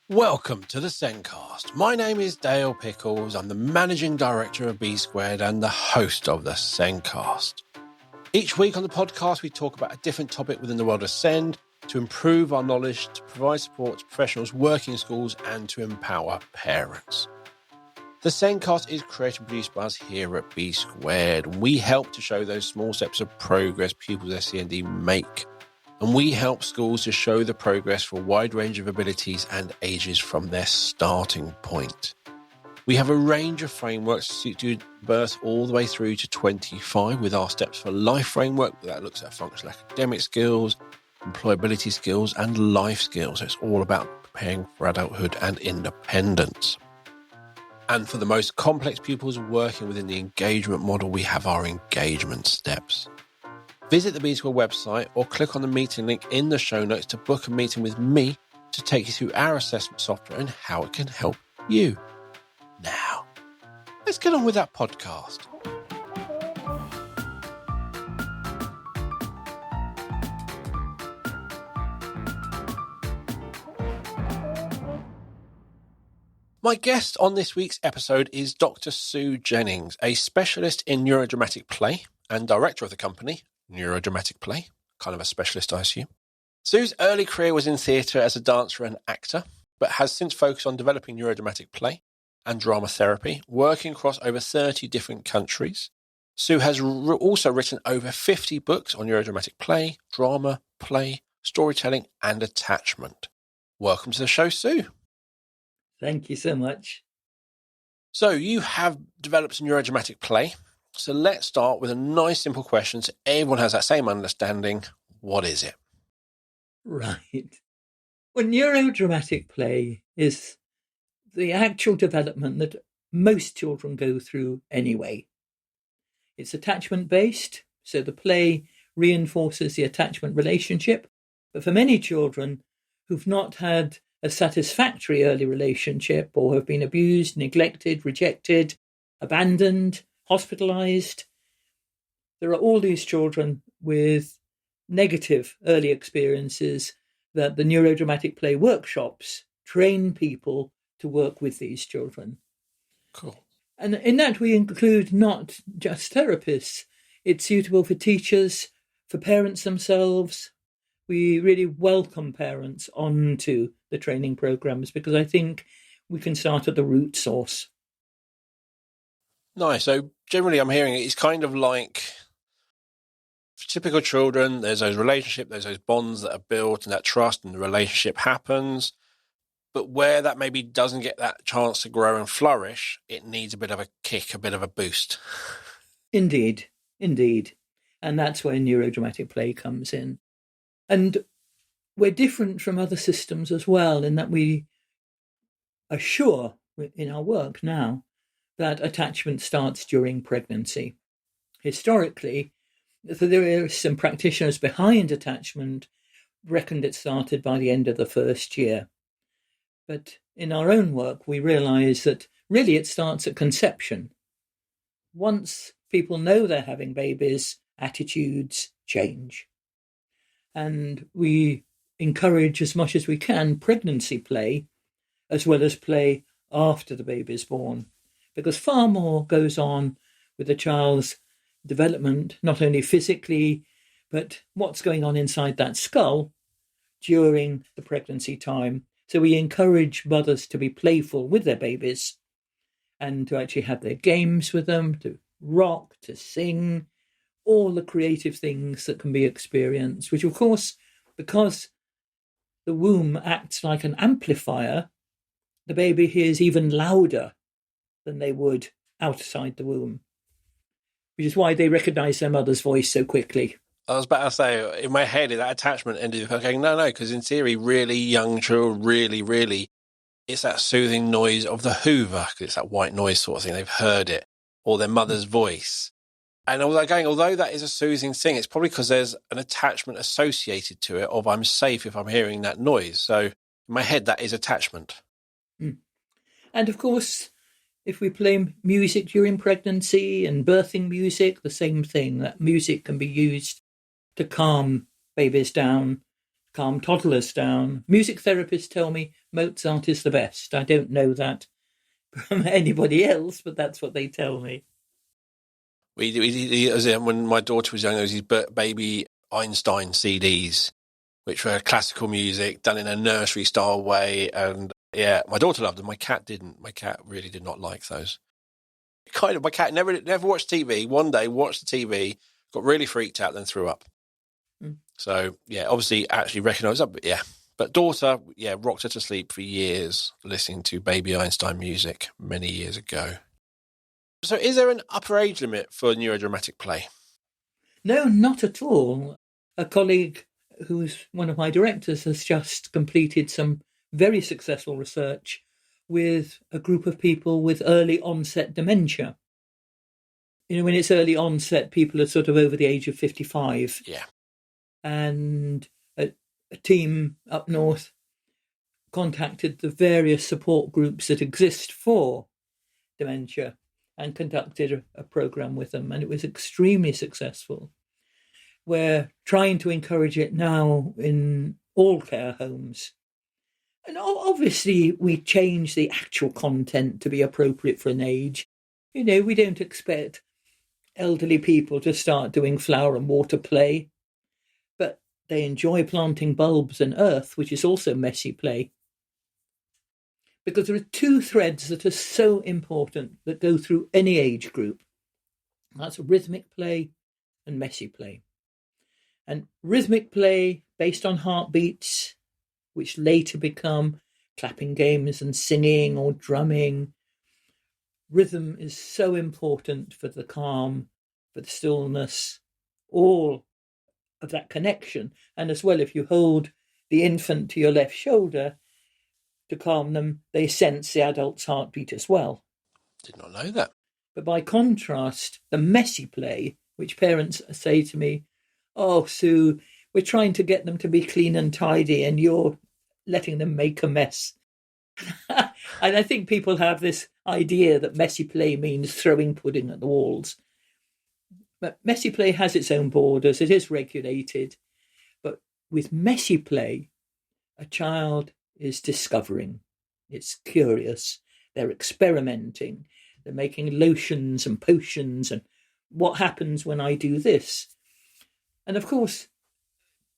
Welcome to the Zencast. My name is Dale Pickles. I'm the Managing Director of B Squared and the host of the Zencast. Each week on the podcast, we talk about a different topic within the world of Send to improve our knowledge, to provide support to professionals working in schools, and to empower parents. The Zencast is created and produced by us here at B Squared, and we help to show those small steps of progress pupils with SEND make. And we help schools to show the progress for a wide range of abilities and ages from their starting point. We have a range of frameworks to birth all the way through to 25 with our Steps for Life framework that looks at functional academic skills, employability skills and life skills. So it's all about preparing for adulthood and independence. And for the most complex pupils working within the engagement model, we have our engagement steps. Visit the B Squared website or click on the meeting link in the show notes to book a meeting with me to take you through our assessment software and how it can help you. Now, let's get on with that podcast. My guest on this week's episode is Dr Sue Jennings, a specialist in Neuro-Dramatic-Play and director of the company, Neuro-Dramatic-Play, kind of a specialist, I assume. Sue's early career was in theatre as a dancer and actor, but has since focused on developing neurodramatic play and drama therapy, working across over 30 different countries. Sue has also written over 50 books on neurodramatic play, drama, play, storytelling, and attachment. Welcome to the show, Sue. Thank you so much. So you have developed neurodramatic play. So let's start with a nice simple question so everyone has that same understanding. What is it? Right. Well, neurodramatic play is the actual development that most children go through anyway. It's attachment-based, so the play reinforces the attachment relationship. But for many children who've not had a satisfactory early relationship or have been abused, neglected, rejected, abandoned, hospitalized, there are all these children with negative early experiences that the neurodramatic play workshops train people to work with these children. Cool. And in that we include not just therapists. It's suitable for teachers, for parents themselves. We really welcome parents onto the training programs because I think we can start at the root source. Nice. So generally I'm hearing it's kind of like for typical children, there's those relationships, there's those bonds that are built and that trust and the relationship happens. But where that maybe doesn't get that chance to grow and flourish, it needs a bit of a kick, a bit of a boost. Indeed. And that's where neurodramatic play comes in. And we're different from other systems as well in that we are sure in our work now that attachment starts during pregnancy. Historically, there are some practitioners behind attachment reckoned it started by the end of the first year. But in our own work, we realise that really it starts at conception. Once people know they're having babies, attitudes change. And we encourage as much as we can pregnancy play as well as play after the baby is born, because far more goes on with the child's development, not only physically, but what's going on inside that skull during the pregnancy time. So we encourage mothers to be playful with their babies and to actually have their games with them, to rock, to sing, all the creative things that can be experienced, which of course, because the womb acts like an amplifier, the baby hears even louder than they would outside the womb, which is why they recognise their mother's voice so quickly. I was about to say, in my head, that attachment ended up going, no, because in theory, really young children, really, it's that soothing noise of the Hoover, because it's that white noise sort of thing. They've heard it, or their mother's voice. And although that is a soothing thing, it's probably because there's an attachment associated to it of I'm safe if I'm hearing that noise. So in my head, that is attachment. And of course, if we play music during pregnancy and birthing music, the same thing, that music can be used to calm babies down, calm toddlers down. Music therapists tell me Mozart is the best. I don't know that from anybody else, but that's what they tell me. When my daughter was young, there was these baby Einstein CDs, which were classical music done in a nursery style way. And yeah, my daughter loved them. My cat didn't. My cat really did not like those. My cat never watched TV. One day watched the TV, got really freaked out, then threw up. So yeah, obviously actually recognised that, but yeah. But daughter, yeah, rocked her to sleep for years listening to baby Einstein music many years ago. So is there an upper age limit for neurodramatic play? No, not at all. A colleague who's one of my directors has just completed some very successful research with a group of people with early onset dementia. You know, when it's early onset, people are sort of over the age of 55. Yeah. And a team up north contacted the various support groups that exist for dementia and conducted a program with them, and it was extremely successful. We're trying to encourage it now in all care homes. And obviously we change the actual content to be appropriate for an age. You know, we don't expect elderly people to start doing flower and water play, but they enjoy planting bulbs and earth, which is also messy play. Because there are two threads that are so important that go through any age group. That's rhythmic play and messy play. And rhythmic play based on heartbeats, which later become clapping games and singing or drumming. Rhythm is so important for the calm, for the stillness, all of that connection. And as well, if you hold the infant to your left shoulder to calm them, they sense the adult's heartbeat as well. Did not know that. But by contrast, the messy play, which parents say to me, "Oh, Sue, we're trying to get them to be clean and tidy and you're letting them make a mess." And I think people have this idea that messy play means throwing pudding at the walls. But messy play has its own borders. It is regulated. But with messy play, a child is discovering. It's curious. They're experimenting. They're making lotions and potions and what happens when I do this. And of course,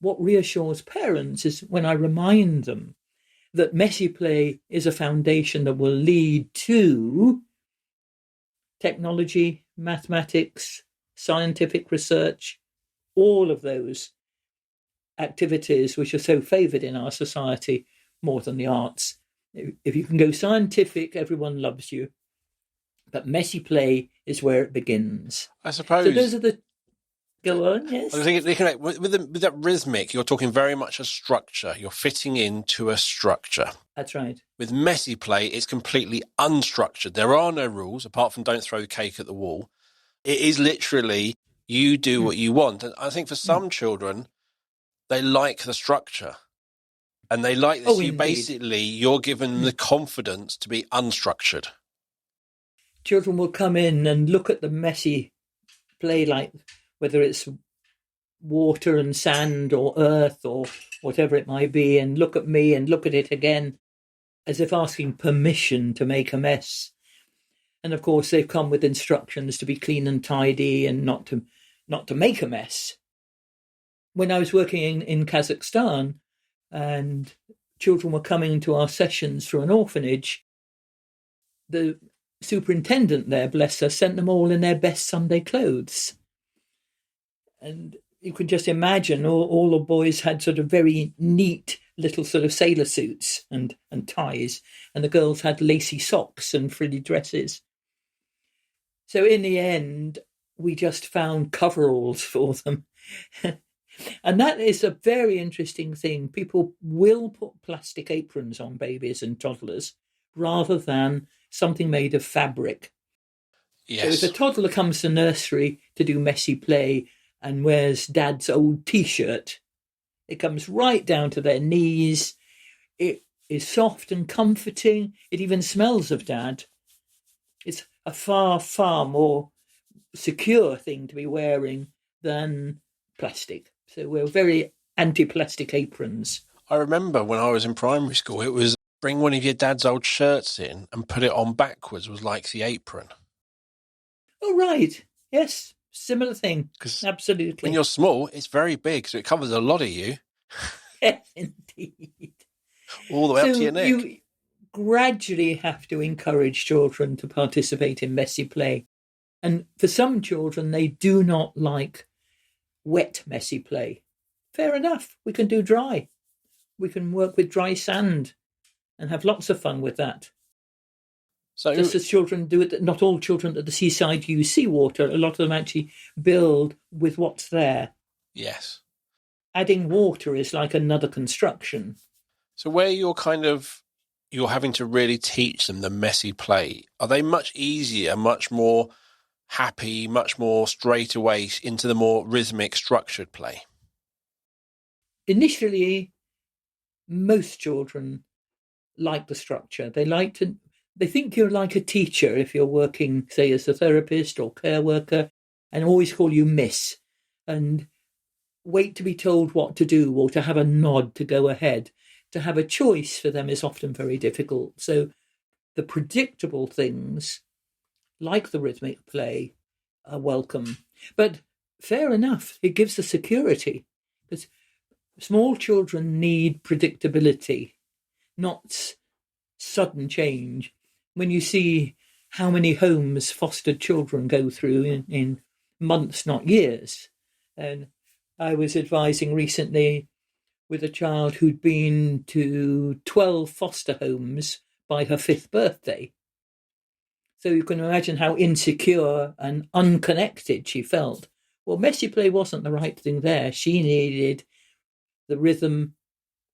what reassures parents is when I remind them that messy play is a foundation that will lead to technology, mathematics, scientific research, all of those activities which are so favoured in our society more than the arts. If you can go scientific, everyone loves you. But messy play is where it begins. I suppose. So those are the... Go on, yes. I think with that rhythmic, you're talking very much a structure. You're fitting into a structure. That's right. With messy play, it's completely unstructured. There are no rules, apart from don't throw the cake at the wall. It is literally, you do what you want. And I think for some children, they like the structure. And they like this. You're given them the confidence to be unstructured. Children will come in and look at the messy play, like whether it's water and sand or earth or whatever it might be, and look at me and look at it again as if asking permission to make a mess. And of course, they've come with instructions to be clean and tidy and not to make a mess. When I was working in Kazakhstan and children were coming to our sessions through an orphanage, the superintendent there, bless her, sent them all in their best Sunday clothes. And you can just imagine all the boys had sort of very neat little sort of sailor suits and ties, and the girls had lacy socks and frilly dresses. So in the end, we just found coveralls for them. And that is a very interesting thing. People will put plastic aprons on babies and toddlers rather than something made of fabric. Yes. So if a toddler comes to nursery to do messy play and wears dad's old T-shirt, it comes right down to their knees. It is soft and comforting. It even smells of dad. It's a far, far more secure thing to be wearing than plastic. So we're very anti-plastic aprons. I remember when I was in primary school, it was bring one of your dad's old shirts in and put it on backwards was like the apron. Oh, right. Yes, similar thing. Because Absolutely. when you're small, it's very big, so it covers a lot of you. Yes, indeed. All the way up to your neck. You gradually have to encourage children to participate in messy play. And for some children, they do not like wet, messy play. Fair enough. We can do dry. We can work with dry sand and have lots of fun with that. So, just as children do it, not all children at the seaside use seawater. A lot of them actually build with what's there. Yes. Adding water is like another construction. So where you're having to really teach them the messy play, are they much easier, much more happy, much more straight away into the more rhythmic, structured play? Initially, most children like the structure. They think you're like a teacher if you're working, say, as a therapist or care worker, and always call you miss, and wait to be told what to do or to have a nod to go ahead. To have a choice for them is often very difficult. So the predictable things, like the rhythmic play, are welcome. But fair enough, it gives the security. Because small children need predictability, not sudden change. When you see how many homes fostered children go through in months, not years. And I was advising recently with a child who'd been to 12 foster homes by her 5th birthday. So you can imagine how insecure and unconnected she felt. Well, messy play wasn't the right thing there. She needed the rhythm,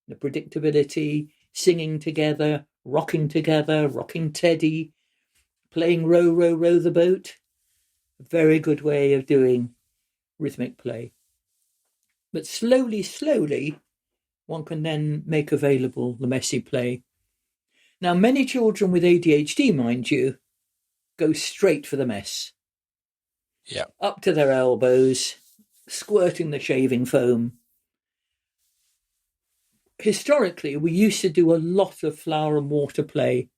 the predictability, singing together, rocking teddy, playing row, row, row the boat. A very good way of doing rhythmic play. But slowly, one can then make available the messy play. Now, many children with ADHD, mind you, go straight for the mess. Yeah. Up to their elbows, squirting the shaving foam. Historically, we used to do a lot of flour and water play.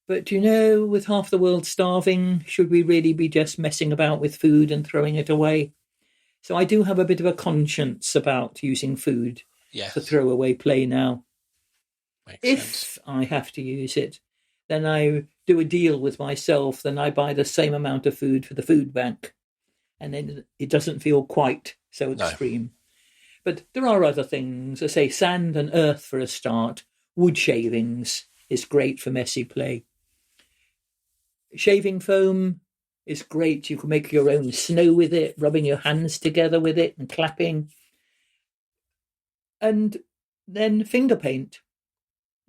But, with half the world starving, should we really be just messing about with food and throwing it away? So I do have a bit of a conscience about using food to throw away play now. Makes sense. I have to use it, then I do a deal with myself, then I buy the same amount of food for the food bank. And then it doesn't feel quite so extreme. No. But there are other things. I say sand and earth for a start. Wood shavings is great for messy play. Shaving foam is great. You can make your own snow with it, rubbing your hands together with it and clapping. And then finger paint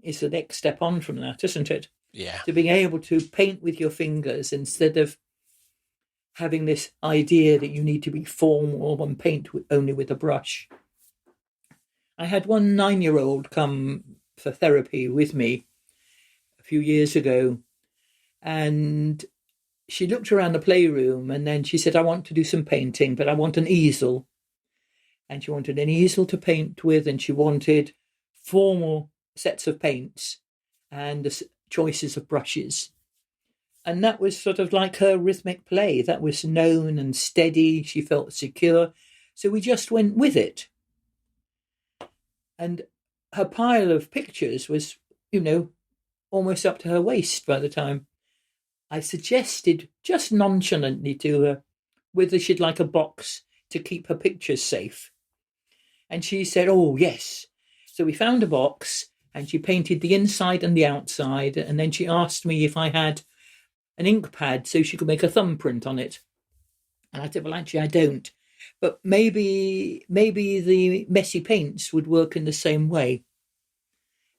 is the next step on from that, isn't it? Yeah. To being able to paint with your fingers instead of having this idea that you need to be formal and paint only with a brush. I had one 9-year-old come for therapy with me a few years ago, and she looked around the playroom and then she said, I want to do some painting, but I want an easel. And she wanted an easel to paint with, and she wanted formal sets of paints and the choices of brushes. And that was sort of like her rhythmic play. That was known and steady. She felt secure. So we just went with it. And her pile of pictures was, almost up to her waist by the time. I suggested just nonchalantly to her whether she'd like a box to keep her pictures safe. And she said, oh, yes. So we found a box and she painted the inside and the outside. And then she asked me if I had an ink pad so she could make a thumbprint on it. And I said, well, actually, I don't. But maybe the messy paints would work in the same way.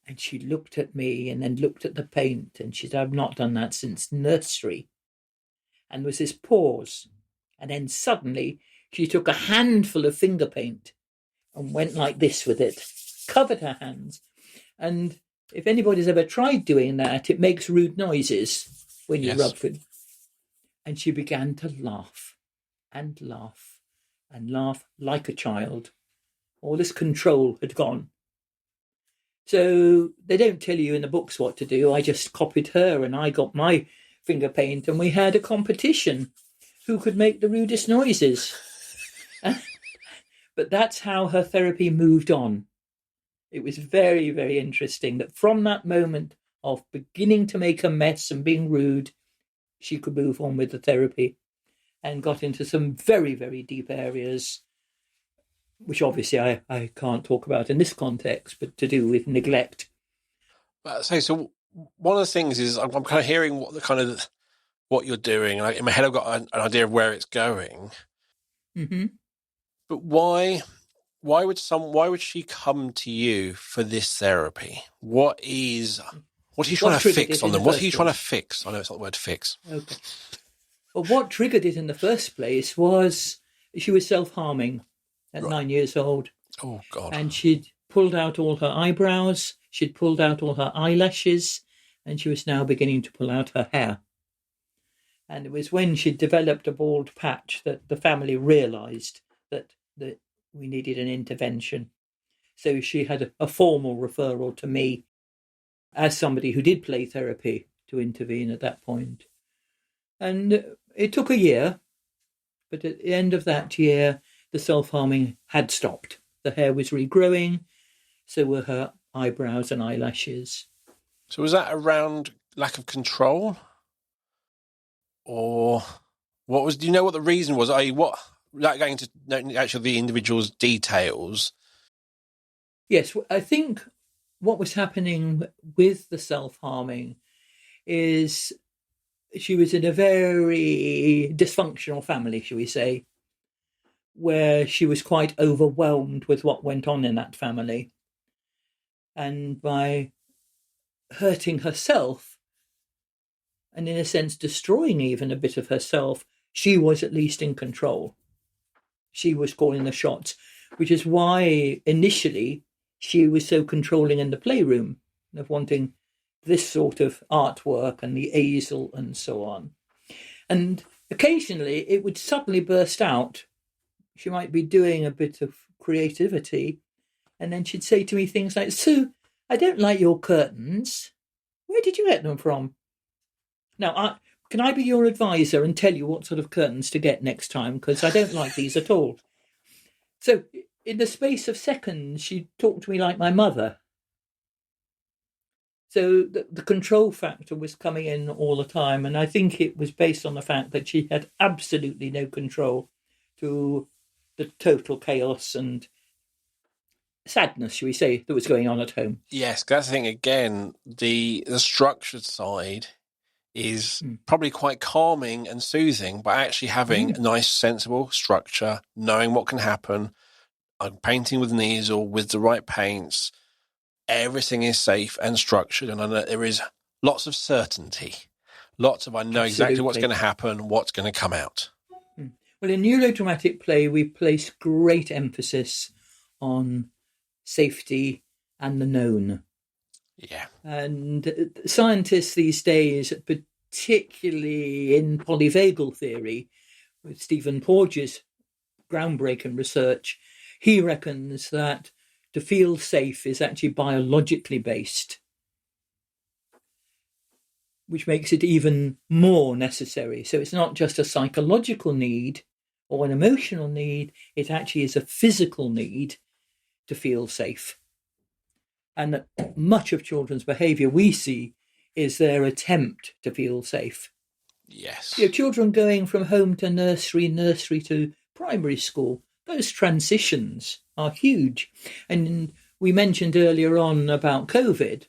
And she looked at me and then looked at the paint. And she said, I've not done that since nursery. And there was this pause. And then suddenly she took a handful of finger paint and went like this with it, covered her hands. And if anybody's ever tried doing that, it makes rude noises when you rub it. And she began to laugh and laugh and laugh like a child. all this control had gone. So they don't tell you in the books what to do. I just copied her and I got my finger paint and we had a competition who could make the rudest noises. But that's how her therapy moved on. It was very, very interesting that from that moment of beginning to make a mess and being rude, she could move on with the therapy and got into some very, very deep areas, which obviously I can't talk about in this context, but to do with neglect. So one of the things is I'm kind of hearing what you're doing, and in my head I've got an idea of where it's going. Mm-hmm. But why would she come to you for this therapy? What are you trying to fix on them? What are you trying to fix? I know it's not the word fix. Okay. Well, what triggered it in the first place was she was self-harming at 9 years old. Oh, God. And she'd pulled out all her eyebrows, she'd pulled out all her eyelashes, and she was now beginning to pull out her hair. And it was when she'd developed a bald patch that the family realised that we needed an intervention. So she had a formal referral to me as somebody who did play therapy to intervene at that point. And it took a year, but at the end of that year, the self-harming had stopped. The hair was regrowing, so were her eyebrows and eyelashes. So was that around lack of control? Or do you know what the reason was? Without going into actually the individual's details? Yes, I think what was happening with the self-harming is she was in a very dysfunctional family, shall we say, where she was quite overwhelmed with what went on in that family. And by hurting herself, and in a sense destroying even a bit of herself, she was at least in control. She was calling the shots, which is why initially she was so controlling in the playroom of wanting this sort of artwork and the easel and so on. And occasionally it would suddenly burst out. She might be doing a bit of creativity, and then she'd say to me things like, "Sue, I don't like your curtains. Where did you get them from? Now, can I be your advisor and tell you what sort of curtains to get next time? Because I don't like these at all." So in the space of seconds, she'd talk to me like my mother. So the control factor was coming in all the time. And I think it was based on the fact that she had absolutely no control to the total chaos and sadness, shall we say, that was going on at home. Yes, that's the thing. Again, the structured side is probably quite calming and soothing, but actually having a nice, sensible structure, knowing what can happen. I'm painting with an easel with the right paints. Everything is safe and structured, and I know there is lots of certainty. I know exactly what's going to happen, what's going to come out. Well, in Neuro-Dramatic Play, we place great emphasis on safety and the known. Yeah. And scientists these days, particularly in polyvagal theory, with Stephen Porges' groundbreaking research, he reckons that to feel safe is actually biologically based, which makes it even more necessary. So it's not just a psychological need or an emotional need, it actually is a physical need to feel safe. And much of children's behaviour we see is their attempt to feel safe. Yes. Children going from home to nursery to primary school, those transitions are huge. And we mentioned earlier on about COVID,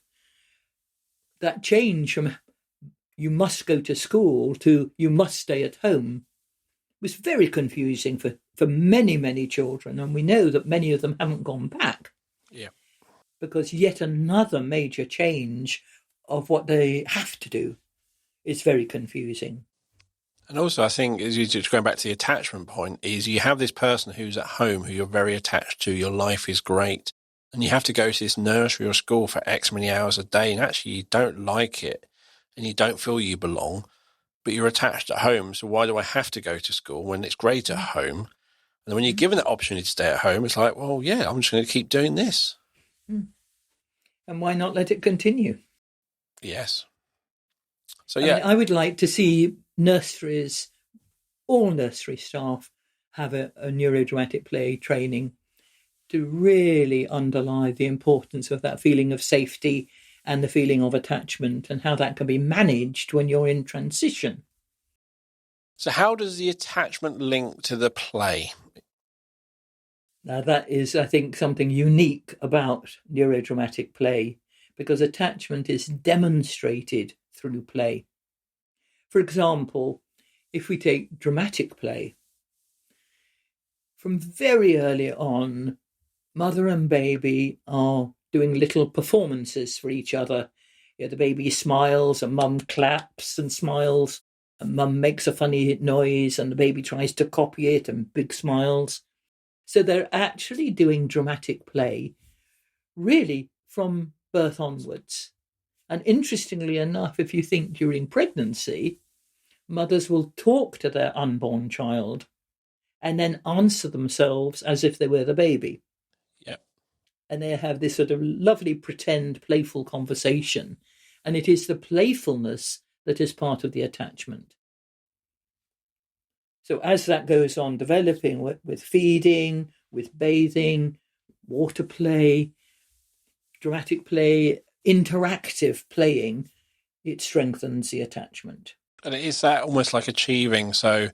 that change from you must go to school to you must stay at home was very confusing for many, many children. And we know that many of them haven't gone back. Yeah. Because yet another major change of what they have to do is very confusing. And also, I think, as you're just going back to the attachment point, is you have this person who's at home who you're very attached to, your life is great, and you have to go to this nursery or school for X many hours a day, and actually you don't like it, and you don't feel you belong, but you're attached at home, so why do I have to go to school when it's great at home? And And when you're given that opportunity to stay at home, it's like, well, yeah, I'm just going to keep doing this. And why not let it continue? Yes. So, I mean, I would like to see nurseries, all nursery staff, have a neurodramatic play training to really underlie the importance of that feeling of safety and the feeling of attachment and how that can be managed when you're in transition. So how does the attachment link to the play? Now, that is, I think, something unique about neurodramatic play, because attachment is demonstrated through play. For example, if we take dramatic play, from very early on, mother and baby are doing little performances for each other. You know, the baby smiles and mum claps and smiles, and mum makes a funny noise and the baby tries to copy it and big smiles. So they're actually doing dramatic play really from birth onwards. And interestingly enough, if you think during pregnancy, mothers will talk to their unborn child and then answer themselves as if they were the baby. Yep. And they have this sort of lovely pretend playful conversation. And it is the playfulness that is part of the attachment. So as that goes on developing with feeding, with bathing, water play, dramatic play, interactive playing, it strengthens the attachment. And it is that almost like achieving. So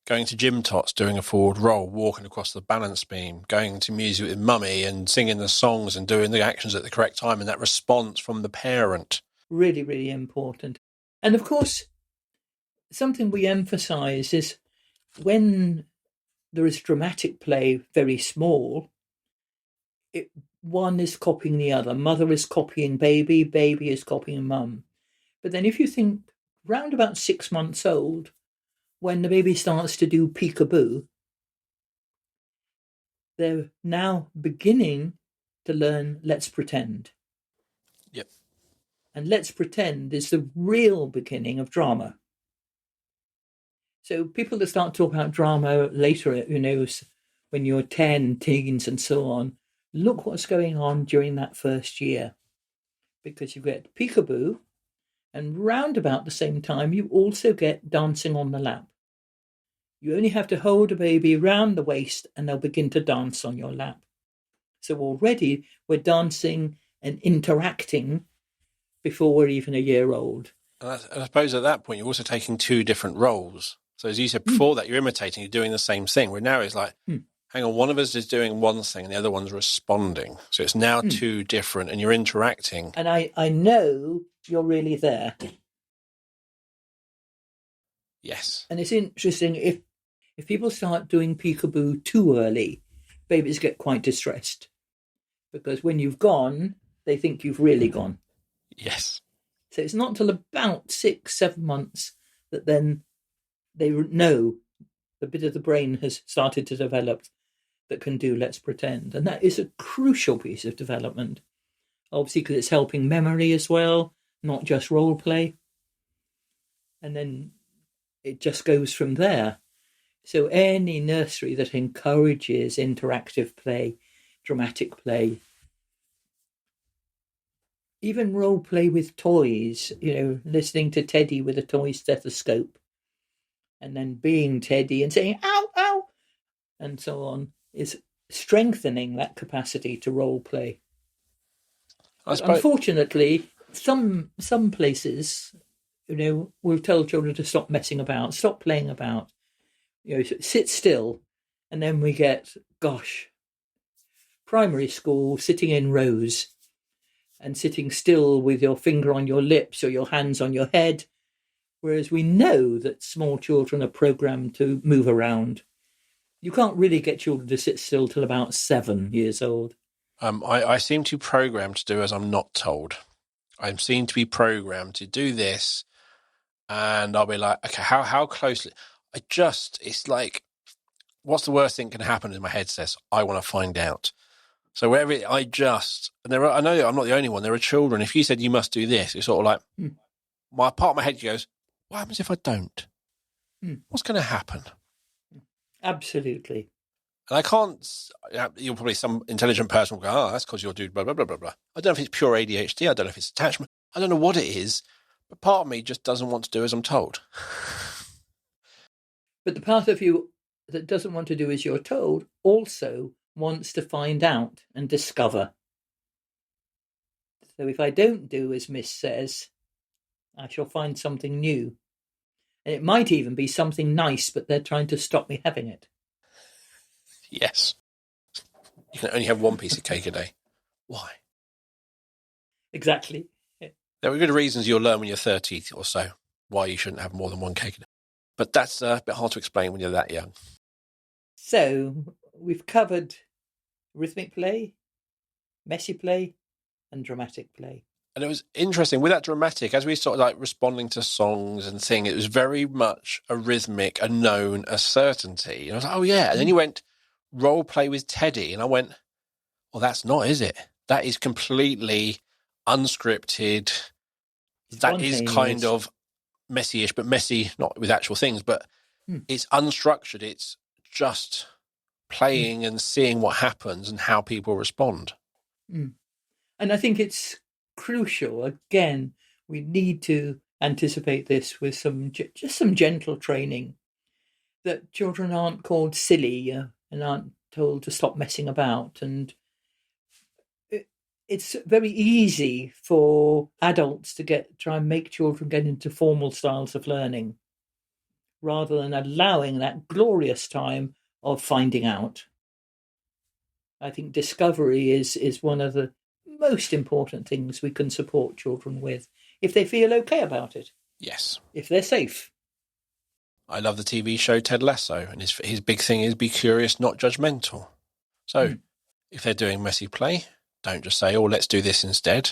going to gym tots, doing a forward roll, walking across the balance beam, going to music with mummy and singing the songs and doing the actions at the correct time, and that response from the parent. Really, really important. And of course, something we emphasize is when there is dramatic play very small, one is copying the other. Mother is copying baby, baby is copying mum. But then if you think round about 6 months old, when the baby starts to do peekaboo, they're now beginning to learn let's pretend. Yep. And let's pretend is the real beginning of drama. So people that start talking about drama later, when you're 10, teens and so on, look what's going on during that first year. Because you get peekaboo, and round about the same time, you also get dancing on the lap. You only have to hold a baby round the waist and they'll begin to dance on your lap. So already we're dancing and interacting before we're even a year old. And I suppose at that point, you're also taking two different roles. So as you said before that, you're imitating, you're doing the same thing. Where now it's like, hang on, one of us is doing one thing and the other one's responding. So it's now two different and you're interacting. And I know you're really there. Yes. And it's interesting, if people start doing peekaboo too early, babies get quite distressed. Because when you've gone, they think you've really gone. Yes. So it's not till about 6, 7 months that then they know the bit of the brain has started to develop that can do let's pretend. And that is a crucial piece of development. Obviously, because it's helping memory as well, not just role play. And then it just goes from there. So any nursery that encourages interactive play, dramatic play, even role play with toys, listening to Teddy with a toy stethoscope and then being Teddy and saying, ow, ow, and so on, is strengthening that capacity to role play. Unfortunately, some places, will tell children to stop messing about, stop playing about, sit still. And then we get, primary school sitting in rows and sitting still with your finger on your lips or your hands on your head. Whereas we know that small children are programmed to move around. You can't really get children to sit still till about 7 years old. I seem to be programmed to do as I'm not told. I seem to be programmed to do this, and I'll be like, okay, how closely? It's like, what's the worst thing can happen? In my head says, I want to find out. So wherever I know I'm not the only one. There are children. If you said you must do this, it's sort of like, my part of my head goes, what happens if I don't? What's going to happen? Absolutely. And I can't, you'll probably, some intelligent person will go, oh, that's because you're doing blah, blah, blah, blah, blah. I don't know if it's pure ADHD. I don't know if it's attachment. I don't know what it is, but part of me just doesn't want to do as I'm told. But the part of you that doesn't want to do as you're told also wants to find out and discover. So if I don't do as Miss says, I shall find something new. And it might even be something nice, but they're trying to stop me having it. Yes. You can only have one piece of cake a day. Why? Exactly. There are good reasons you'll learn when you're 30 or so why you shouldn't have more than one cake a day. But that's a bit hard to explain when you're that young. So we've covered rhythmic play, messy play, and dramatic play. And it was interesting with that dramatic, as we sort of like responding to songs and thing, it was very much a rhythmic, a known, a certainty. And I was like, oh yeah. And then you went role play with Teddy. And I went, well, that's not, is it? That is completely unscripted. That is kind of messy-ish, but messy, not with actual things, but it's unstructured. It's just playing and seeing what happens and how people respond. And I think it's crucial. Again, we need to anticipate this with some gentle training, that children aren't called silly and aren't told to stop messing about. And it's very easy for adults to try and make children get into formal styles of learning rather than allowing that glorious time of finding out. I think discovery is one of the most important things we can support children with, if they feel okay about it. Yes. If they're safe. I love the TV show Ted Lasso, and his big thing is be curious, not judgmental. So if they're doing messy play, don't just say, oh, let's do this instead.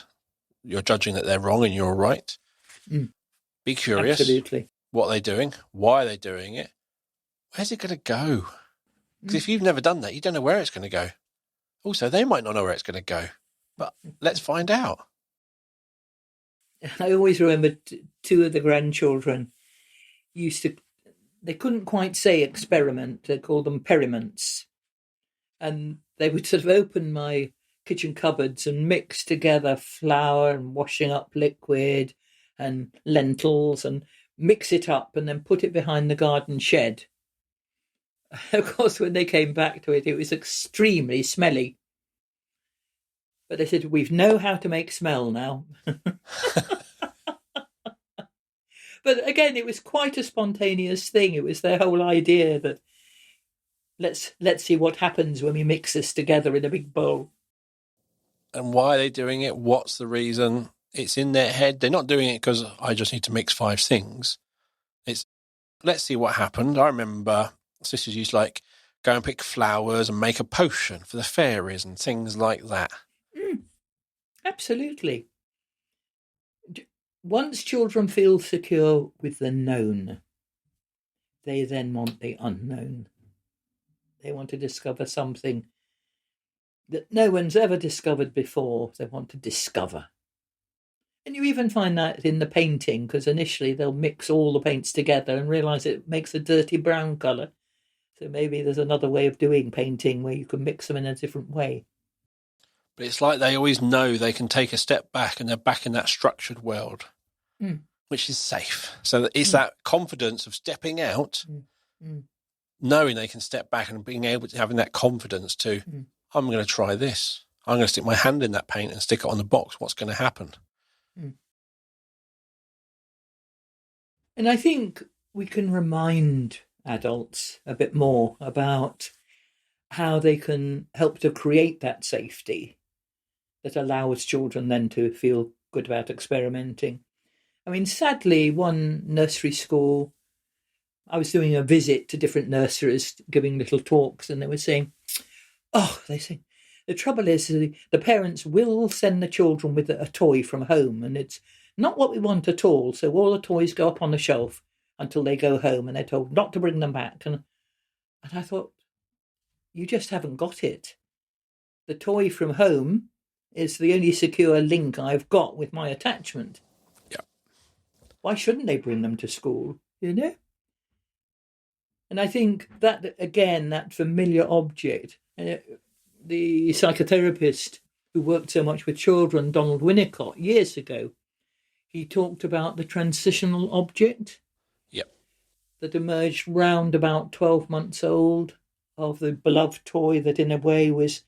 You're judging that they're wrong and you're right. Be curious. Absolutely. What are they doing? Why are they doing it? Where's it going to go? Because if you've never done that, you don't know where it's going to go. Also, they might not know where it's going to go. But let's find out. I always remember two of the grandchildren they couldn't quite say experiment. They called them periments. And they would sort of open my kitchen cupboards and mix together flour and washing up liquid and lentils and mix it up and then put it behind the garden shed. Of course, when they came back to it, it was extremely smelly. But they said, we know how to make smell now. But again, it was quite a spontaneous thing. It was their whole idea that let's see what happens when we mix this together in a big bowl. And why are they doing it? What's the reason? It's in their head. They're not doing it because I just need to mix 5 things. It's let's see what happened. I remember sisters used to like go and pick flowers and make a potion for the fairies and things like that. Absolutely. Once children feel secure with the known, they then want the unknown. They want to discover something that no one's ever discovered before. They want to discover. And you even find that in the painting, because initially they'll mix all the paints together and realise it makes a dirty brown colour. So maybe there's another way of doing painting where you can mix them in a different way. But it's like they always know they can take a step back and they're back in that structured world, which is safe. So it's that confidence of stepping out, knowing they can step back and being able to having that confidence to, I'm going to try this. I'm going to stick my hand in that paint and stick it on the box. What's going to happen? And I think we can remind adults a bit more about how they can help to create that safety that allows children then to feel good about experimenting. I mean, sadly, one nursery school, I was doing a visit to different nurseries, giving little talks, and they were saying, the trouble is the parents will send the children with a toy from home, and it's not what we want at all. So all the toys go up on the shelf until they go home, and they're told not to bring them back. And I thought, you just haven't got it. The toy from home is the only secure link I've got with my attachment. Yeah. Why shouldn't they bring them to school, you know? And I think that, again, that familiar object, the psychotherapist who worked so much with children, Donald Winnicott, years ago, he talked about the transitional object. Yep. That emerged round about 12 months old, of the beloved toy that in a way was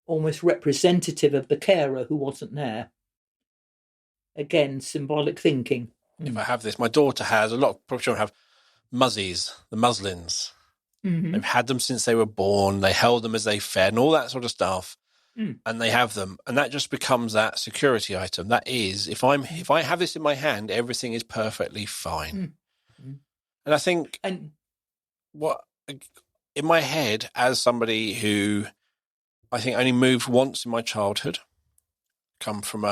almost representative of the carer who wasn't there. Again, symbolic thinking. If I have this, my daughter has, a lot of probably children have muzzies, the muslins. Mm-hmm. They've had them since they were born. They held them as they fed and all that sort of stuff. Mm. And they have them. And that just becomes that security item. That is, if I have this in my hand, everything is perfectly fine. Mm. And I think And what in my head, as somebody who I think only moved once in my childhood, come from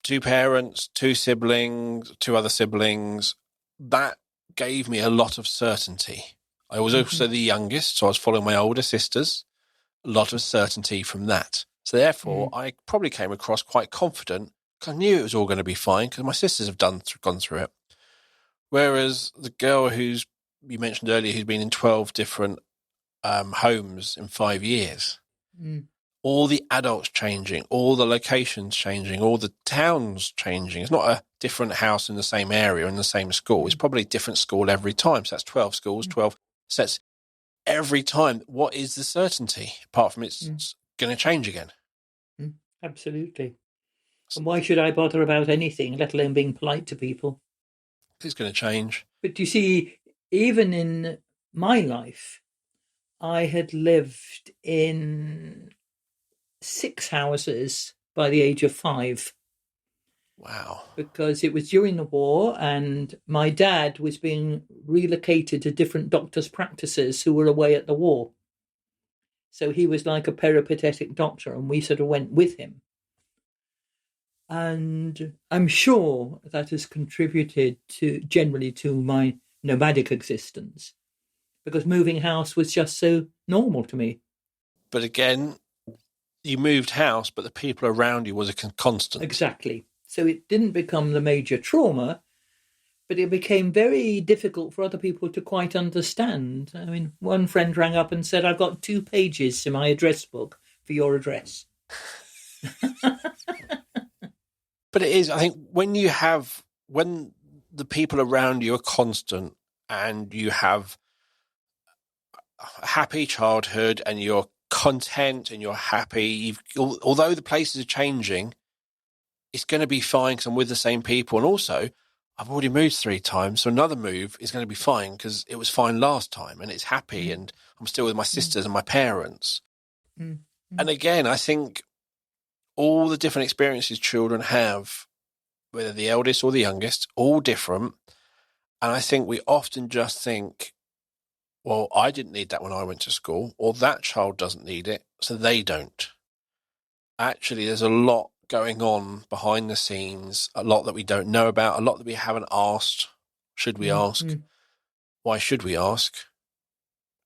two parents, two siblings, two other siblings, that gave me a lot of certainty. I was also the youngest, so I was following my older sisters. A lot of certainty from that. So therefore, I probably came across quite confident because I knew it was all going to be fine because my sisters have gone through it. Whereas the girl you mentioned earlier, who's been in 12 different homes in 5 years, all the adults changing, all the locations changing, all the towns changing. It's not a different house in the same area in the same school. It's probably a different school every time. So that's 12 schools, 12 sets. Every time, what is the certainty apart from it's going to change again? Absolutely. And why should I bother about anything, let alone being polite to people? It's going to change. But you see, even in my life, I had lived in 6 houses by the age of 5. Wow. Because it was during the war and my dad was being relocated to different doctors' practices who were away at the war. So he was like a peripatetic doctor and we sort of went with him. And I'm sure that has contributed generally to my nomadic existence because moving house was just so normal to me. But again, you moved house, but the people around you was a constant. Exactly. So it didn't become the major trauma, but it became very difficult for other people to quite understand. I mean, one friend rang up and said, I've got 2 pages in my address book for your address. But it is, I think, when the people around you are constant and you have a happy childhood and you're content and you're happy, although the places are changing, it's going to be fine because I'm with the same people. And also, I've already moved 3 times, so another move is going to be fine because it was fine last time and it's happy and I'm still with my sisters and my parents. And again, I think all the different experiences children have, whether the eldest or the youngest, all different. And I think we often just think, well, I didn't need that when I went to school, or that child doesn't need it, so they don't. Actually, there's a lot going on behind the scenes, a lot that we don't know about, a lot that we haven't asked. Should we ask? Why should we ask?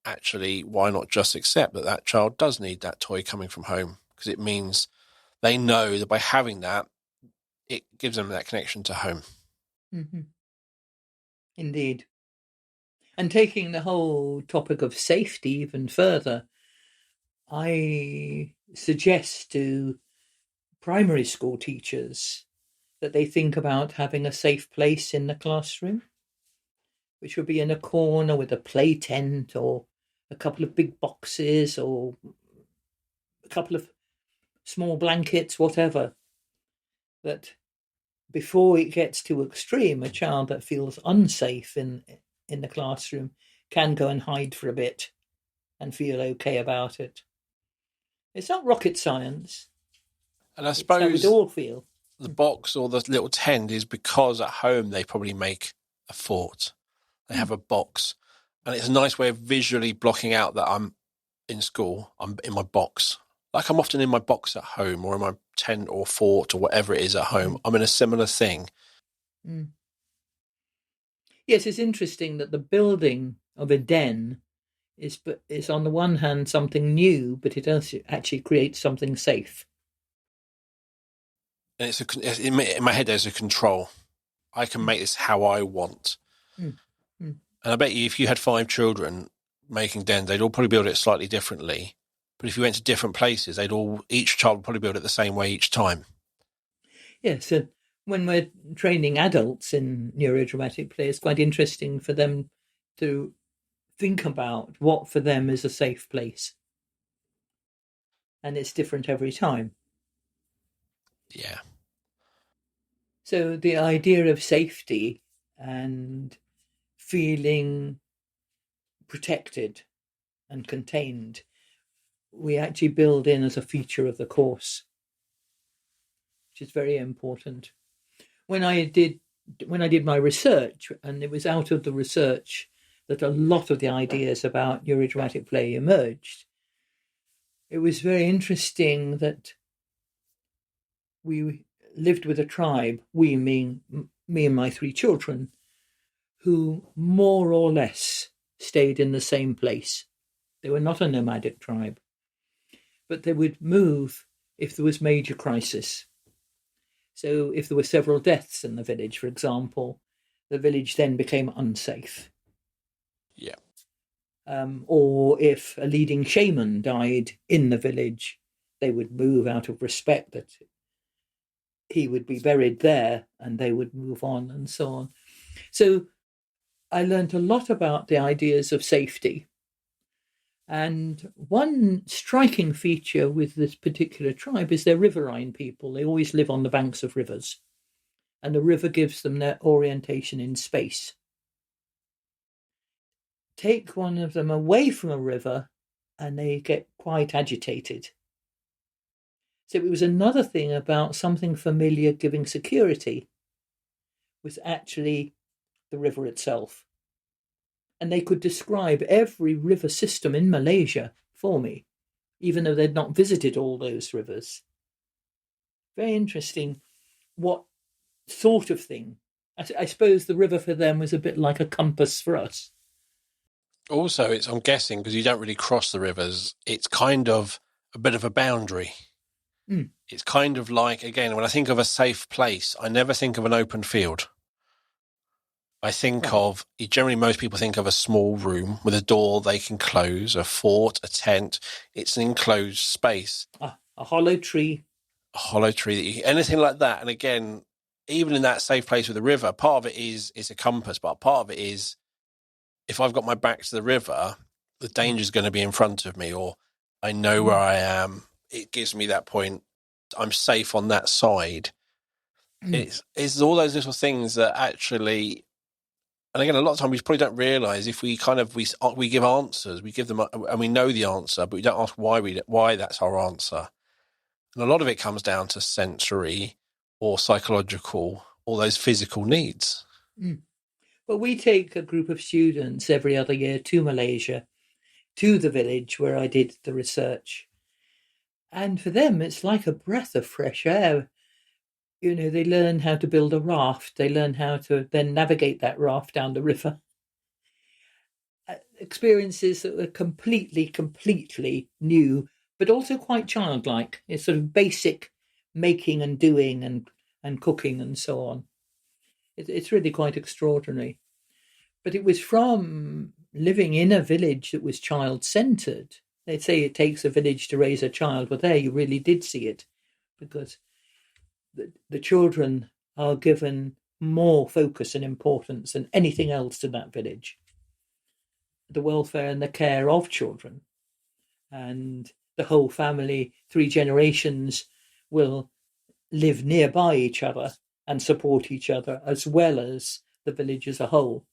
Actually, why not just accept that child does need that toy coming from home? Because it means they know that by having that, it gives them that connection to home. Indeed. And taking the whole topic of safety even further, I suggest to primary school teachers that they think about having a safe place in the classroom, which would be in a corner with a play tent or a couple of big boxes or a couple of small blankets, whatever. That before it gets too extreme, a child that feels unsafe in the classroom can go and hide for a bit and feel okay about it. It's not rocket science. And I suppose how we'd all feel. The box or the little tent is because at home they probably make a fort. They have a box. And it's a nice way of visually blocking out that I'm in school, I'm in my box. Like I'm often in my box at home or in my tent or fort or whatever it is at home. I'm in a similar thing. Yes, it's interesting that the building of a den is on the one hand something new, but it also actually creates something safe. And in my head there's a control. I can make this how I want. And I bet you if you had 5 children making dens, they'd all probably build it slightly differently. But if you went to different places, each child would probably build it the same way each time. Yes, and when we're training adults in neurodramatic play, it's quite interesting for them to think about what for them is a safe place. And it's different every time. Yeah. So the idea of safety and feeling protected and contained, we actually build in as a feature of the course, which is very important. When I did my research, and it was out of the research that a lot of the ideas about neurodramatic play emerged, it was very interesting that we lived with a tribe, we mean me and my 3 children, who more or less stayed in the same place. They were not a nomadic tribe, but they would move if there was major crisis. So if there were several deaths in the village, for example, the village then became unsafe. Yeah. Or if a leading shaman died in the village, they would move out of respect that he would be buried there, and they would move on and so on. So I learned a lot about the ideas of safety. And one striking feature with this particular tribe is they're riverine people. They always live on the banks of rivers, and the river gives them their orientation in space. Take one of them away from a river and they get quite agitated. So it was another thing about something familiar giving security was actually the river itself. And they could describe every river system in Malaysia for me, even though they'd not visited all those rivers. Very interesting what sort of thing. I suppose the river for them was a bit like a compass for us. Also, I'm guessing, because you don't really cross the rivers, it's kind of a bit of a boundary. Mm. It's kind of like, again, when I think of a safe place, I never think of an open field. I think of, generally most people think of a small room with a door they can close, a fort, a tent. It's an enclosed space. A hollow tree. A hollow tree, anything like that. And again, even in that safe place with the river, part of it is a compass, but part of it is, if I've got my back to the river, the danger is going to be in front of me, or I know where I am. It gives me that point. I'm safe on that side. It's all those little things that actually, and again, a lot of times we probably don't realise if we we give answers, we give them, and we know the answer, but we don't ask why that's our answer. And a lot of it comes down to sensory or psychological, all those physical needs. Well, we take a group of students every other year to Malaysia, to the village where I did the research. And for them, it's like a breath of fresh air. You know, they learn how to build a raft. They learn how to then navigate that raft down the river. Experiences that were completely new, but also quite childlike. It's sort of basic making and doing and cooking and so on. It's really quite extraordinary. But it was from living in a village that was child-centred. They say it takes a village to raise a child. Well, there you really did see it, because the children are given more focus and importance than anything else in that village. The welfare and the care of children. And the whole family, 3 generations, will live nearby each other and support each other, as well as the village as a whole.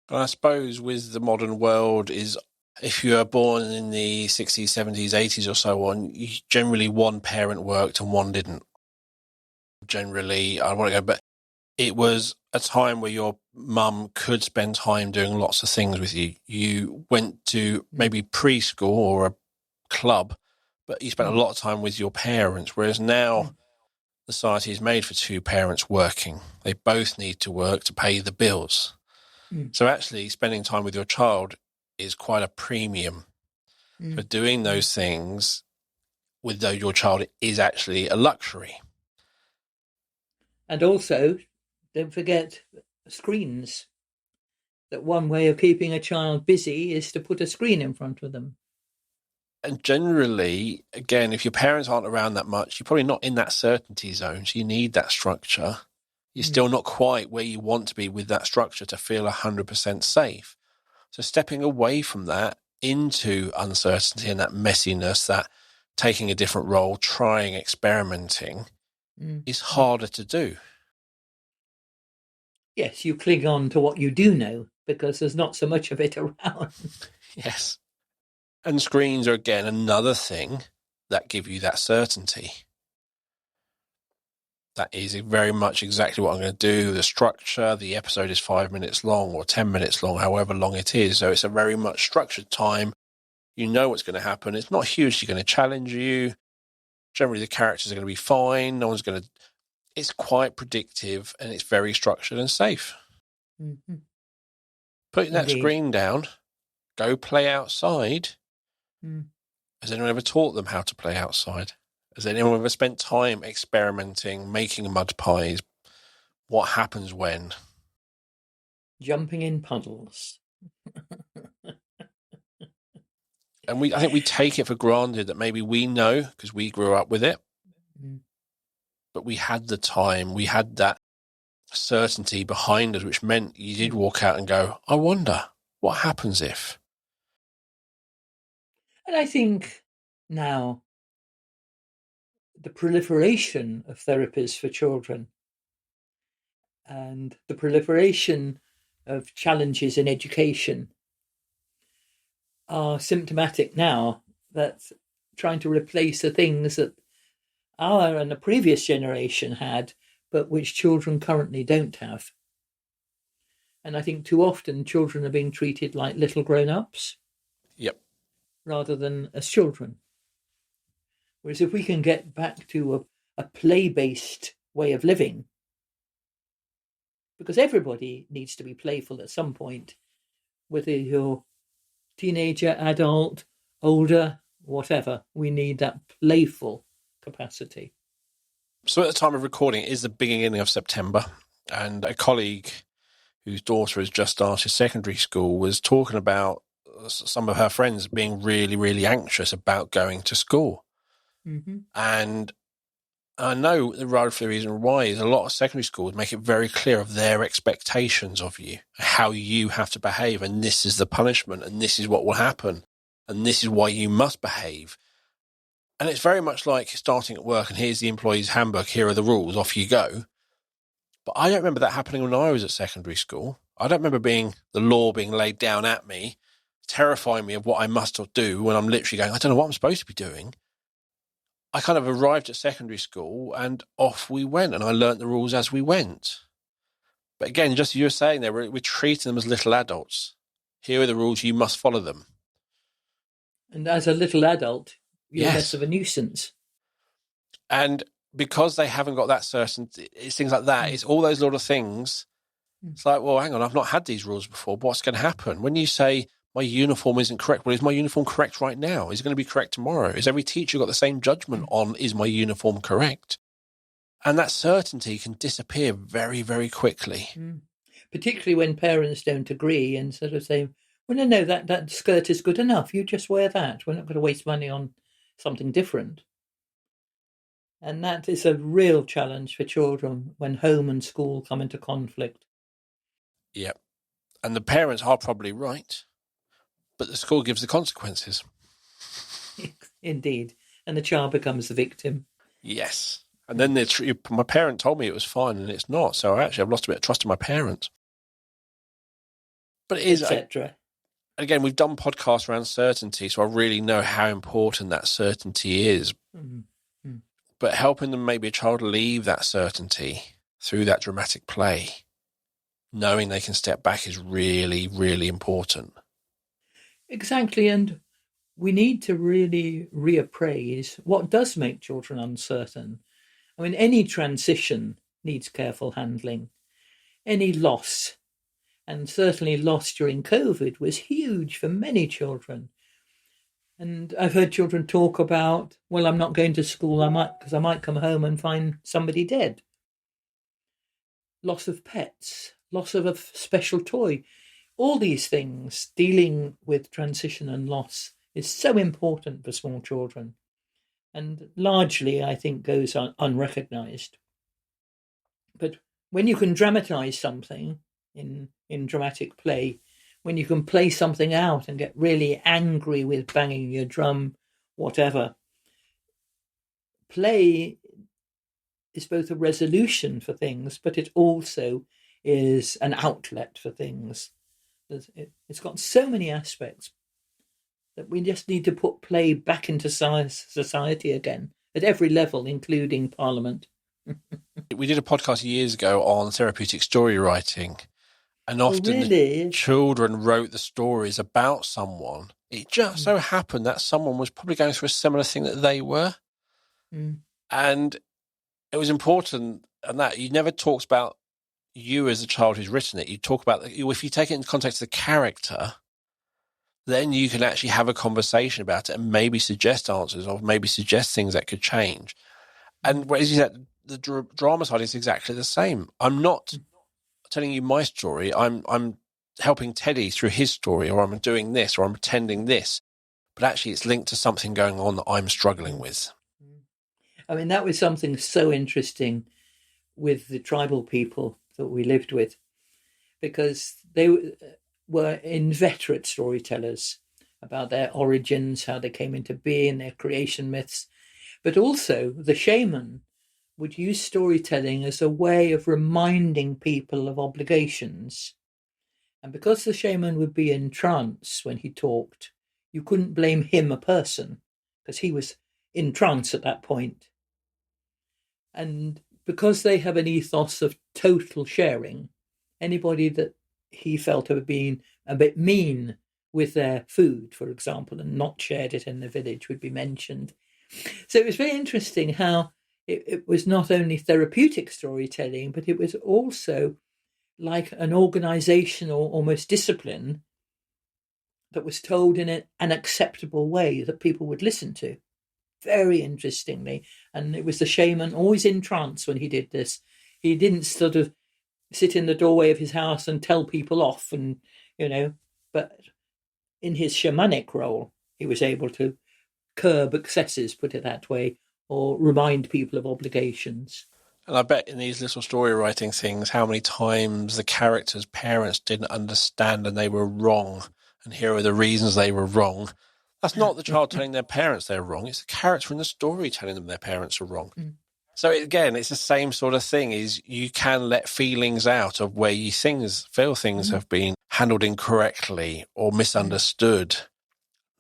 And I suppose with the modern world is, if you were born in the 60s, 70s, 80s or so on, generally one parent worked and one didn't. Generally, I want to go, but it was a time where your mum could spend time doing lots of things with you. You went to maybe preschool or a club, but you spent a lot of time with your parents, whereas now society is made for 2 parents working. They both need to work to pay the bills. So actually spending time with your child is quite a premium. So doing those things with your child is actually a luxury. And also, don't forget screens. that one way of keeping a child busy is to put a screen in front of them. And generally, again, if your parents aren't around that much, you're probably not in that certainty zone. So you need that structure. You're still not quite where you want to be with that structure to feel 100% safe. So stepping away from that into uncertainty and that messiness, that taking a different role, trying, experimenting, is harder to do. Yes, you cling on to what you do know because there's not so much of it around. Yes. And screens are, again, another thing that give you that certainty. That is very much exactly what I'm going to do. The structure, the episode is 5 minutes long or 10 minutes long, however long it is. So it's a very much structured time. You know what's going to happen. It's not hugely going to challenge you. Generally, the characters are going to be fine. No one's going to... It's quite predictive and it's very structured and safe. Mm-hmm. Putting that screen down, go play outside. Has anyone ever taught them how to play outside? Has anyone ever spent time experimenting, making mud pies? What happens when? Jumping in puddles. And I think we take it for granted that maybe we know because we grew up with it. But we had the time, we had that certainty behind us, which meant you did walk out and go, I wonder, what happens if? And I think now the proliferation of therapies for children and the proliferation of challenges in education are symptomatic now that trying to replace the things that our and the previous generation had, but which children currently don't have. And I think too often children are being treated like little grown-ups. Yep. Rather than as children. Whereas if we can get back to a play-based way of living, because everybody needs to be playful at some point, whether you're teenager, adult, older, whatever, we need that playful capacity. So at the time of recording, it is the beginning of September, and a colleague whose daughter has just started secondary school was talking about some of her friends being really, really anxious about going to school. And I know the reason why is a lot of secondary schools make it very clear of their expectations of you, how you have to behave, and this is the punishment, and this is what will happen, and this is why you must behave. And it's very much like starting at work, and here's the employee's handbook, here are the rules, off you go. But I don't remember that happening when I was at secondary school. I don't remember the law being laid down at me, terrifying me of what I must do when I'm literally going, I don't know what I'm supposed to be doing. I kind of arrived at secondary school and off we went, and I learnt the rules as we went. But again, just as you were saying there, we're treating them as little adults. Here are the rules, you must follow them. And as a little adult, you're less of a nuisance. And because they haven't got that certainty, it's things like that. It's all those little things. It's like, well, hang on, I've not had these rules before. What's going to happen? When you say my uniform isn't correct, well, is my uniform correct right now? Is it going to be correct tomorrow? Is every teacher got the same judgment on, is my uniform correct? And that certainty can disappear very, very quickly. Particularly when parents don't agree and sort of say, well, no, that skirt is good enough. You just wear that. We're not going to waste money on something different. And that is a real challenge for children when home and school come into conflict. Yep. And the parents are probably right, but the school gives the consequences. Indeed. And the child becomes the victim. Yes. And then my parent told me it was fine and it's not. So I've lost a bit of trust in my parents. But it is... etc. Again, we've done podcasts around certainty, so I really know how important that certainty is. But helping them, maybe a child, leave that certainty through that dramatic play, knowing they can step back, is really, really important. Exactly. And we need to really reappraise what does make children uncertain. I mean, any transition needs careful handling. Any loss, and certainly loss during COVID, was huge for many children. And I've heard children talk about, well, I'm not going to school, because I might come home and find somebody dead. Loss of pets, loss of a special toy. all these things, dealing with transition and loss, is so important for small children, and largely, I think, goes unrecognised. But when you can dramatise something in dramatic play, when you can play something out and get really angry with banging your drum, whatever, play is both a resolution for things, but it also is an outlet for things. It's got so many aspects that we just need to put play back into society again at every level, including Parliament. We did a podcast years ago on therapeutic story writing, and often really? children wrote the stories about someone. It just so happened that someone was probably going through a similar thing that they were. And it was important, and that you never talked about you as a child who's written it. You talk about, if you take it in context of the character, then you can actually have a conversation about it and maybe suggest answers or maybe suggest things that could change. And as you said, the drama side is exactly the same. I'm not telling you my story. I'm helping Teddy through his story, or I'm doing this, or I'm pretending this. But actually it's linked to something going on that I'm struggling with. I mean, that was something so interesting with the tribal people that we lived with, because they were inveterate storytellers about their origins, how they came into being, their creation myths. But also the shaman would use storytelling as a way of reminding people of obligations. And because the shaman would be in trance when he talked, you couldn't blame him, a person, because he was in trance at that point. And because they have an ethos of total sharing, anybody that he felt had been a bit mean with their food, for example, and not shared it in the village would be mentioned. So it was very interesting how it was not only therapeutic storytelling, but it was also like an organizational, almost discipline that was told in an acceptable way that people would listen to. Very interestingly. And it was the shaman always in trance when he did this. He didn't sort of sit in the doorway of his house and tell people off, and, but in his shamanic role, he was able to curb excesses, put it that way, or remind people of obligations. And I bet in these little story writing things, how many times the characters' parents didn't understand and they were wrong, and here are the reasons they were wrong. That's not the child telling their parents they're wrong. It's the character in the story telling them their parents are wrong. So again, it's the same sort of thing, is you can let feelings out of where you feel things have been handled incorrectly or misunderstood,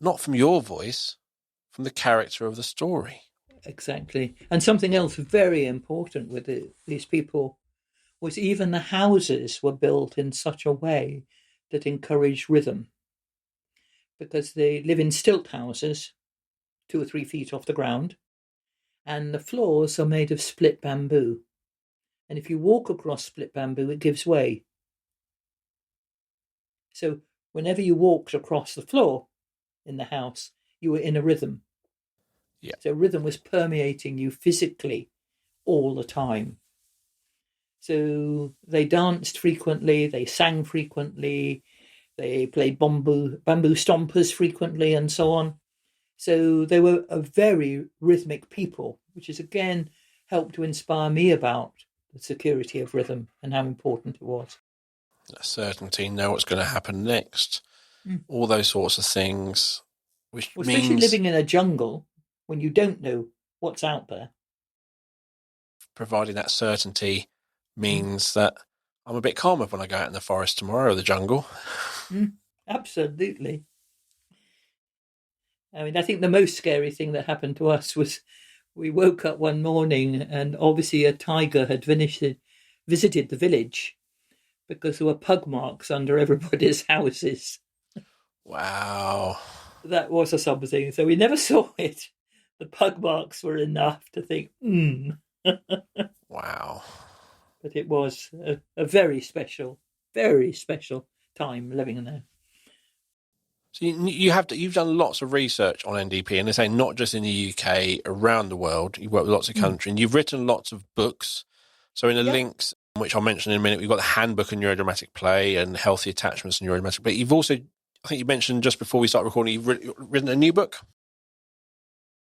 not from your voice, from the character of the story. Exactly. And something else very important with these people was even the houses were built in such a way that encouraged rhythm, because they live in stilt houses 2 or 3 feet off the ground, and the floors are made of split bamboo. And if you walk across split bamboo, it gives way. So whenever you walked across the floor in the house, you were in a rhythm. Yeah. So rhythm was permeating you physically all the time. So they danced frequently, they sang frequently, they played bamboo stompers frequently, and so on. So they were a very rhythmic people, which has again helped to inspire me about the security of rhythm and how important it was. Certainty, know what's going to happen next, all those sorts of things. Especially living in a jungle when you don't know what's out there. Providing that certainty means that I'm a bit calmer when I go out in the forest tomorrow or the jungle. Absolutely. I mean, I think the most scary thing that happened to us was we woke up one morning and obviously a tiger had visited the village, because there were pug marks under everybody's houses. Wow. That was a something. So we never saw it. The pug marks were enough to think, Wow. But it was a very special time living in there. So you've done lots of research on NDP, and they say not just in the UK, around the world. You've worked with lots of countries, and you've written lots of books. So in the links which I'll mention in a minute. We've got the handbook on Neuro-Dramatic-Play and healthy attachments and Neuro-Dramatic-Play. You've also, I think you mentioned just before we started recording, you've written a new book?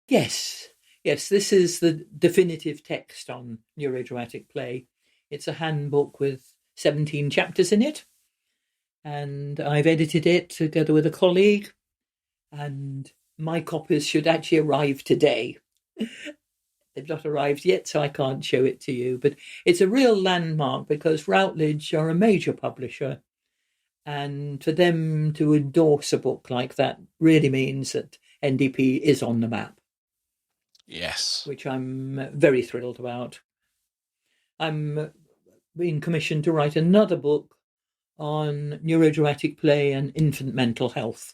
Yes, this is the definitive text on Neuro-Dramatic-Play. It's a handbook with 17 chapters in it, and I've edited it together with a colleague, and my copies should actually arrive today. They've not arrived yet, so I can't show it to you, but it's a real landmark because Routledge are a major publisher, and for them to endorse a book like that really means that NDP is on the map. Yes. Which I'm very thrilled about. I'm being commissioned to write another book on Neuro-Dramatic-Play and infant mental health.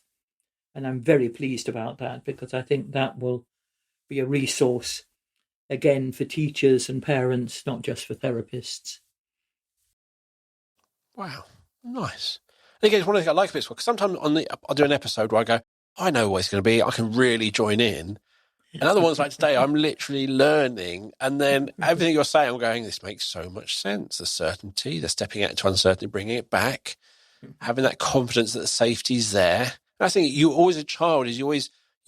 And I'm very pleased about that because I think that will be a resource, again, for teachers and parents, not just for therapists. Wow, nice. And again, it's one of the things I like about this one, because sometimes I'll do an episode where I go, I know what it's going to be, I can really join in. And other ones like today, I'm literally learning. And then everything you're saying, I'm going, this makes so much sense. The certainty, the stepping out into uncertainty, bringing it back, having that confidence that the safety's there. And I think you always, a child, your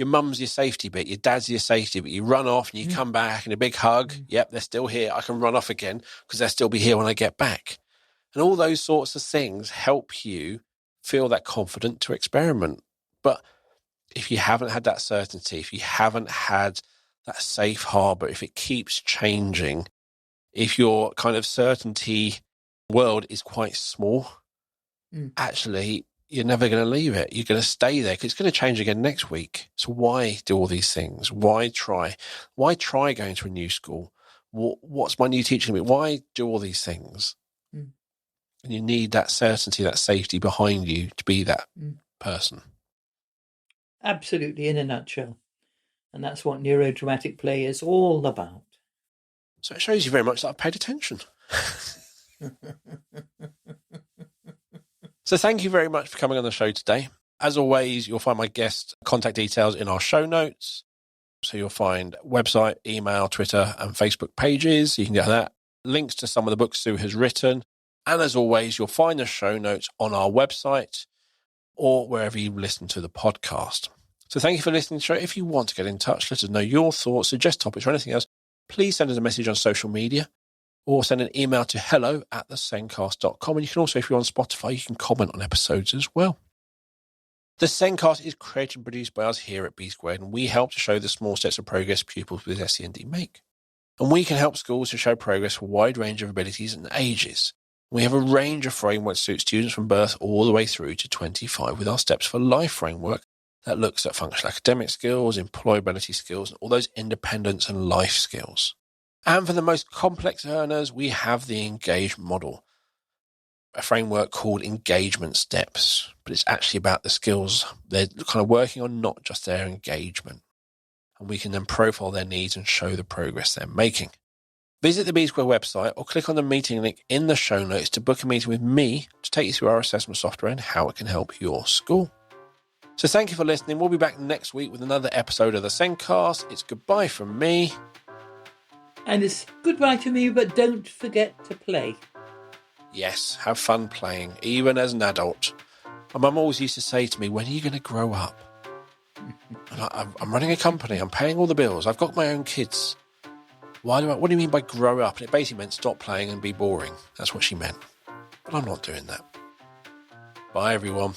mum's your safety bit, your dad's your safety bit. You run off and you come back and a big hug. Yep, they're still here. I can run off again because they'll still be here when I get back. And all those sorts of things help you feel that confident to experiment. But if you haven't had that certainty, if you haven't had that safe harbor, if it keeps changing, if your kind of certainty world is quite small, actually, you're never going to leave it. You're going to stay there because it's going to change again next week. So why do all these things? Why try? Why try going to a new school? What's my new teacher going to be? Why do all these things? And you need that certainty, that safety behind you to be that person. Absolutely, in a nutshell. And that's what Neuro-Dramatic-Play is all about. So it shows you very much that I've paid attention. So thank you very much for coming on the show today. As always, you'll find my guest contact details in our show notes. So you'll find website, email, Twitter, and Facebook pages. You can get that. Links to some of the books Sue has written. And as always, you'll find the show notes on our website or wherever you listen to the podcast. So thank you for listening to the show. If you want to get in touch, let us know your thoughts, suggest topics or anything else, please send us a message on social media or send an email to hello@thesencast.com. And you can also, if you're on Spotify, you can comment on episodes as well. The Sencast is created and produced by us here at B Squared, and we help to show the small steps of progress pupils with SEND make. And we can help schools to show progress for a wide range of abilities and ages. We have a range of frameworks that suit students from birth all the way through to 25 with our Steps for Life framework that looks at functional academic skills, employability skills, and all those independence and life skills. And for the most complex learners, we have the Engage model, a framework called Engagement Steps, but it's actually about the skills they're kind of working on, not just their engagement. And we can then profile their needs and show the progress they're making. Visit the B Square website or click on the meeting link in the show notes to book a meeting with me to take you through our assessment software and how it can help your school. So thank you for listening. We'll be back next week with another episode of the Sencast. It's goodbye from me. And it's goodbye to me, but don't forget to play. Yes, have fun playing, even as an adult. My mum always used to say to me, when are you going to grow up? I'm running a company. I'm paying all the bills. I've got my own kids. What do you mean by grow up? And it basically meant stop playing and be boring. That's what she meant. But I'm not doing that. Bye, everyone.